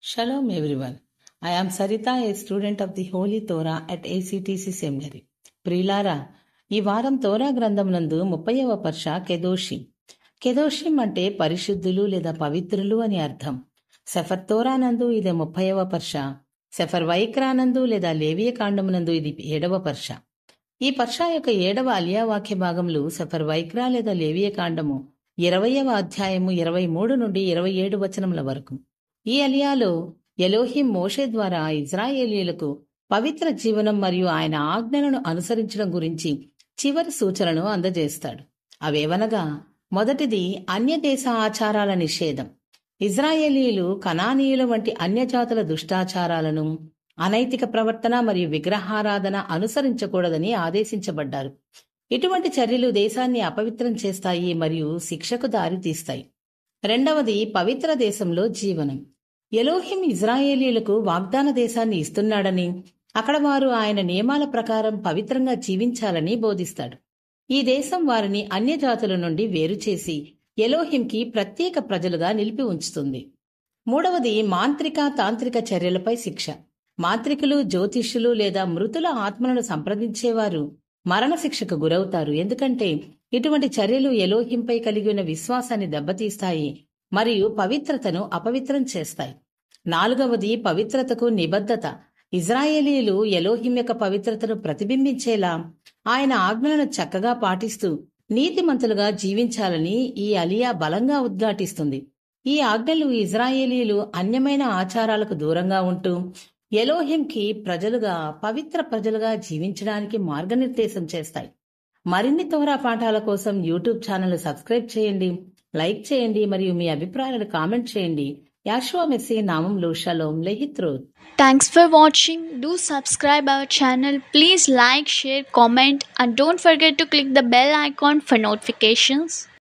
Shalom everyone. I am Sarita, a student of the Holy Torah at ACTC Seminary. ప్రియులారా, ఈ వారం తోరా గ్రంథం నందు 30వ పర్ష కెదోషిం. కెదోషిం అంటే పరిశుద్ధులు లేదా పవిత్రులు అని అర్థం. సెఫర్ తోరా నందు ఇది 30వ పర్ష. సెఫర్ వైక్రానందు లేదా లేవియ కాండమునందు ఇది 7వ పర్ష. ఈ పర్ష యొక్క 7వ అలియా వాక్య భాగములు సెఫర్ వైక్రా లేదా లేవియ కాండము 20వ అధ్యాయము 23 నుండి 27 వచనముల వరకు. ఈ అలియాలో ఎలోహిం మోషే ద్వారా ఇజ్రాయేలీయులకు పవిత్ర జీవనం మరియు ఆయన ఆజ్ఞలను అనుసరించడం గురించి చివరి సూచనను అందజేస్తాడు. అవేవనగా, మొదటిది అన్యదేశ ఆచారాల నిషేధం. ఇజ్రాయేలీయులు కనానీయుల వంటి అన్యజాతుల దుష్టాచారాలను, అనైతిక ప్రవర్తన మరియు విగ్రహారాధన అనుసరించకూడదని ఆదేశించబడ్డారు. ఇటువంటి చర్యలు దేశాన్ని అపవిత్రం చేస్తాయి మరియు శిక్షకు దారితీస్తాయి. రెండవది పవిత్ర దేశంలో జీవనం. ఎలోహిం ఇజ్రాయేలీయులకు వాగ్దాన దేశాన్ని ఇస్తున్నాడని, అక్కడ వారు ఆయన నియమాల ప్రకారం పవిత్రంగా జీవించాలని బోధిస్తాడు. ఈ దేశం వారిని అన్యజాతుల నుండి వేరుచేసి ఎలోహింకి ప్రత్యేక ప్రజలుగా నిలిపి ఉంచుతుంది. మూడవది మాంత్రిక తాంత్రిక చర్యలపై శిక్ష. మాంత్రికులు, జ్యోతిష్యులు లేదా మృతుల ఆత్మలను సంప్రదించేవారు మరణశిక్షకు గురవుతారు. ఎందుకంటే ఇటువంటి చర్యలు ఎలోహింపై కలిగి ఉన్న విశ్వాసాన్ని దెబ్బతీస్తాయి మరియు పవిత్రతను అపవిత్రం చేస్తాయి. నాలుగవది పవిత్రతకు నిబద్ధత. ఇజ్రాయేలీయులు ఎలోహిం యొక్క పవిత్రతను ప్రతిబింబించేలా ఆయన ఆజ్ఞలను చక్కగా పాటిస్తూ నీతిమంతులుగా జీవించాలని ఈ అలియా బలంగా ఉద్ఘాటిస్తుంది. ఈ ఆజ్ఞలు ఇజ్రాయేలీయులు అన్యమైన ఆచారాలకు దూరంగా ఉంటూ ఎలోహింకి ప్రజలుగా, పవిత్ర ప్రజలుగా జీవించడానికి మార్గనిర్దేశం చేస్తాయి. మరిన్ని తోరా పాఠాల కోసం యూట్యూబ్ ఛానల్ సబ్స్క్రైబ్ చేయండి, లైక్ చేయండి మరియు మీ అభిప్రాయాలను కామెంట్ చేయండి. యాషువా మెస్సీహ్ నామంలో shalom లెహిత్రోత్. Thanks for watching. Do subscribe our channel. Please like, share, comment and don't forget to click the bell icon for notifications.